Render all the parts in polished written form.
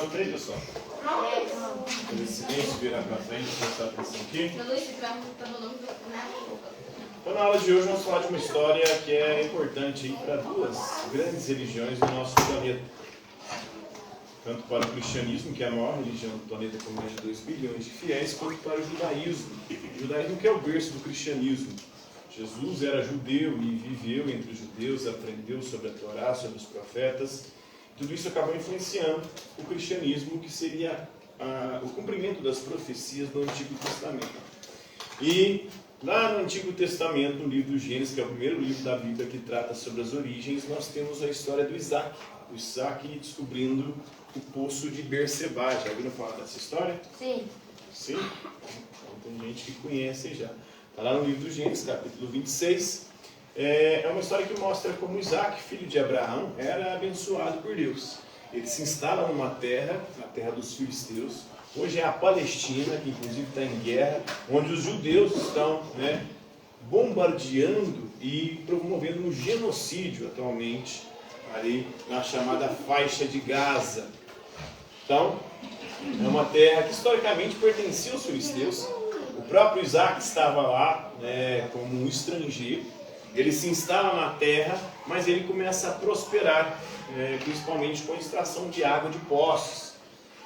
na frente, pessoal. Fazer silêncio, virar para frente, prestar atenção aqui. Então, na aula de hoje, vamos falar de uma história que é importante para duas grandes religiões do nosso planeta. Tanto para o cristianismo, que é a maior religião do planeta com mais de 2 bilhões de fiéis, quanto para o judaísmo. O judaísmo que é o berço do cristianismo. Jesus era judeu e viveu entre os judeus, aprendeu sobre a Torá, sobre os profetas. Tudo isso acabou influenciando o cristianismo, que seria o cumprimento das profecias do Antigo Testamento. E lá no Antigo Testamento, no livro do Gênesis, que é o primeiro livro da Bíblia que trata sobre as origens, nós temos a história do Isaac. O Isaac descobrindo o poço de Berseba. Já ouviram falar dessa história? Sim. Sim? Então, tem gente que conhece já. Está lá no livro do Gênesis, capítulo 26. É uma história que mostra como Isaac, filho de Abraão, era abençoado por Deus. Ele se instala numa terra, a terra dos filisteus. Hoje é a Palestina, que inclusive está em guerra, onde os judeus estão bombardeando e promovendo um genocídio atualmente, ali na chamada faixa de Gaza. Então, é uma terra que historicamente pertencia aos filisteus. O próprio Isaac estava lá como um estrangeiro. Ele se instala na terra, mas ele começa a prosperar, principalmente com a extração de água de poços.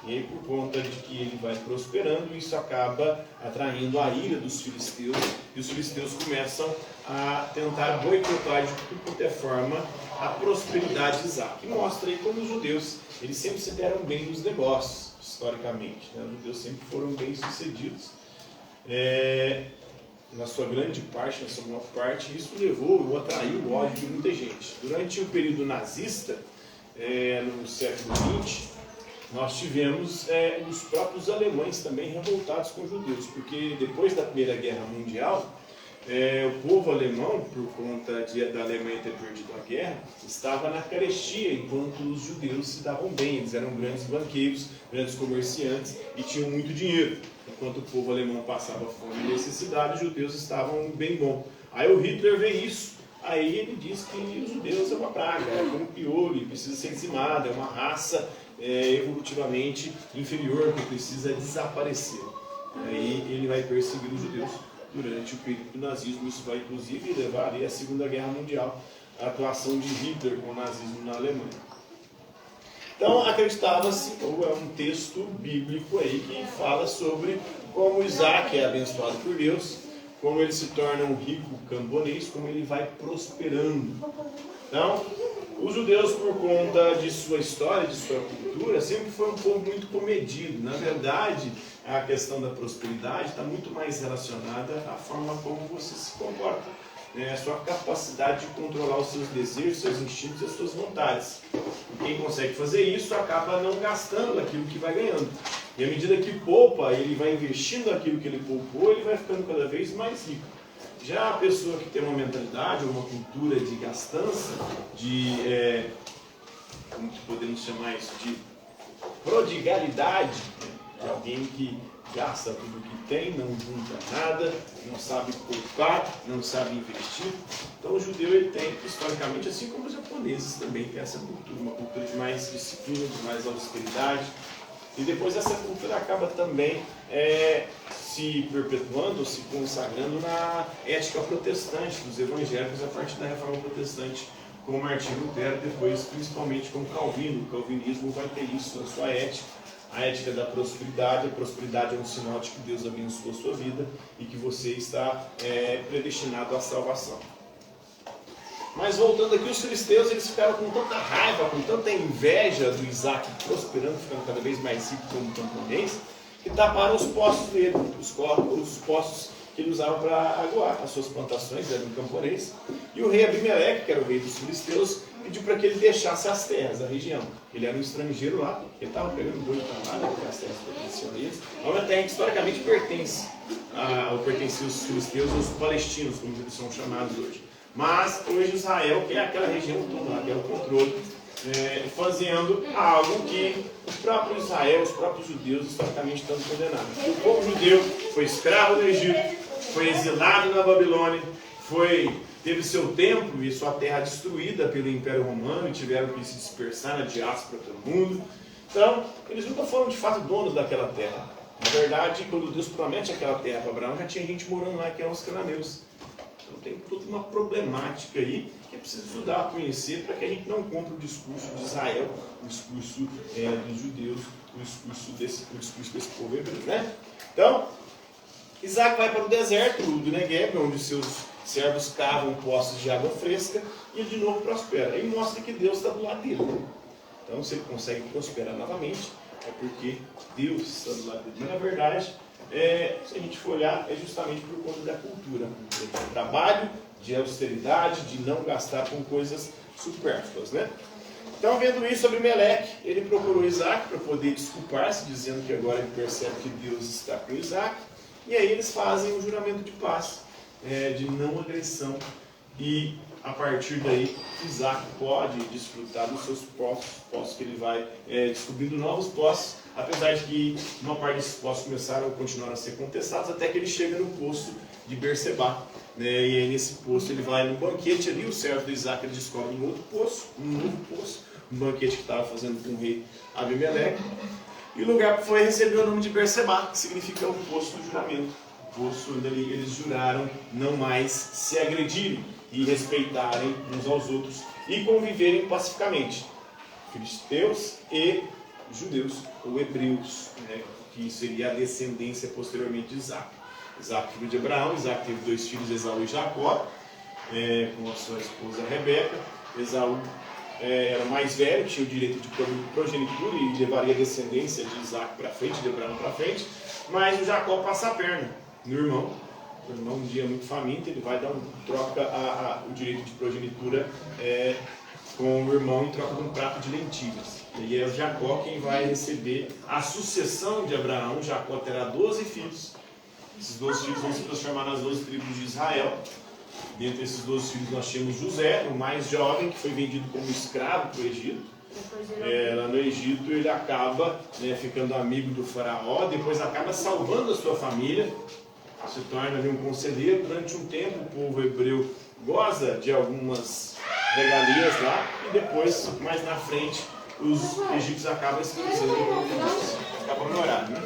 E aí, por conta de que ele vai prosperando, isso acaba atraindo a ira dos filisteus. E os filisteus começam a tentar boicotar de tudo quanto é forma a prosperidade de Isaac. E mostra aí como os judeus, eles sempre se deram bem nos negócios, historicamente. Os judeus sempre foram bem-sucedidos. Na sua grande parte, na sua maior parte, isso levou ou atraiu o ódio de muita gente. Durante o período nazista, no século XX, nós tivemos os próprios alemães também revoltados com os judeus, porque depois da Primeira Guerra Mundial, o povo alemão, por conta da Alemanha ter perdido a guerra, estava na carestia, enquanto os judeus se davam bem. Eles eram grandes banqueiros, grandes comerciantes e tinham muito dinheiro. Enquanto o povo alemão passava fome e necessidade, os judeus estavam bem bom. Aí o Hitler vê isso. Aí ele diz que os judeus é uma praga, é como piolho, precisa ser dizimado, é uma raça evolutivamente inferior que precisa desaparecer. Aí ele vai perseguir os judeus durante o período do nazismo. Isso vai inclusive levar à Segunda Guerra Mundial, a atuação de Hitler com o nazismo na Alemanha. Então acreditava-se, ou é um texto bíblico aí que fala sobre como Isaac é abençoado por Deus, como ele se torna um rico camponês, como ele vai prosperando. Então, os judeus, por conta de sua história, de sua cultura, sempre foi um povo muito comedido. Na verdade, a questão da prosperidade está muito mais relacionada à forma como você se comporta, a sua capacidade de controlar os seus desejos, seus instintos e as suas vontades. E quem consegue fazer isso acaba não gastando aquilo que vai ganhando. E à medida que poupa, ele vai investindo aquilo que ele poupou, ele vai ficando cada vez mais rico. Já a pessoa que tem uma mentalidade, uma cultura de gastança, como que podemos chamar isso, de prodigalidade, de alguém que gasta tudo que tem, não junta nada, não sabe poupar, não sabe investir. Então o judeu ele tem, historicamente, assim como os japoneses também, tem essa cultura, uma cultura de mais disciplina, de mais austeridade. E depois essa cultura acaba também se perpetuando, se consagrando na ética protestante dos evangélicos a partir da Reforma Protestante, com Martim Lutero, depois principalmente com Calvino. O calvinismo vai ter isso na sua ética, a ética da prosperidade. A prosperidade é um sinal de que Deus abençoa a sua vida e que você está predestinado à salvação. Mas voltando aqui, os filisteus eles ficaram com tanta raiva, com tanta inveja do Isaac prosperando, ficando cada vez mais rico como camponês, que taparam os poços dele, os poços que ele usava para aguar as suas plantações, era um camponês. E o rei Abimeleque, que era o rei dos filisteus, pediu para que ele deixasse as terras da região. Ele era um estrangeiro lá, ele estava pegando boi para lá, porque as terras pertenciam a eles. É uma terra que historicamente pertencia aos filisteus, aos palestinos, como eles são chamados hoje. Mas hoje Israel, que é aquela região toda, que é o controle, fazendo algo que o próprio Israel, os próprios judeus, historicamente estão condenados. O povo judeu foi escravo no Egito, foi exilado na Babilônia, teve seu templo e sua terra destruída pelo Império Romano e tiveram que se dispersar na diáspora pelo mundo. Então, eles nunca foram de fato donos daquela terra. Na verdade, quando Deus promete aquela terra para Abraão, já tinha gente morando lá, que eram os cananeus. Então tem toda uma problemática aí que é preciso estudar, conhecer, para que a gente não compre o discurso de Israel, o discurso dos judeus, o discurso desse povo hebreu, né? Então, Isaac vai para o deserto do Negueb, onde seus servos cavam poços de água fresca, e ele de novo prospera. E mostra que Deus está do lado dele. Então, se ele consegue prosperar novamente, é porque Deus está do lado dele. Mas, na verdade, se a gente for olhar, é justamente por conta da cultura. De trabalho, de austeridade, de não gastar com coisas supérfluas, né? Então, vendo isso, Abimeleque, ele procurou Isaac para poder desculpar-se, dizendo que agora ele percebe que Deus está com Isaac. E aí eles fazem um juramento de paz, de não agressão. E a partir daí, Isaac pode desfrutar dos seus poços que ele vai descobrindo novos poços, apesar de que uma parte desses poços começaram a continuar a ser contestados, até que ele chega no poço de Berseba. E aí nesse poço ele vai no banquete ali, o servo de Isaac ele descobre um novo poço, um banquete que estava fazendo com o rei Abimeleque. E o lugar foi receber o nome de Berseba, que significa o poço do juramento. O poço onde eles juraram não mais se agredirem e respeitarem uns aos outros e conviverem pacificamente. Filisteus e judeus, ou hebreus, que seria a descendência posteriormente de Isaac. Isaac, filho de Abraão. Isaac teve 2 filhos, Esaú e Jacó, com a sua esposa Rebeca. Esaú era mais velho, tinha o direito de progenitura e levaria a descendência de Isaac para frente, de Abraão para frente, mas o Jacó passa a perna no irmão. O irmão, um dia muito faminto, ele vai troca o direito de progenitura com o irmão em troca de um prato de lentilhas. E é o Jacó quem vai receber a sucessão de Abraão. Jacó terá 12 filhos. Esses 12 filhos vão se transformar nas 12 tribos de Israel. Dentre esses 12 filhos nós temos José, o mais jovem, que foi vendido como escravo para o Egito. Lá no Egito ele acaba ficando amigo do faraó, depois acaba salvando a sua família, se torna um conselheiro. Durante um tempo o povo hebreu goza de algumas regalias lá, e depois, mais na frente, os egípcios acabam escravizando o povo. Acabou meu horário, né?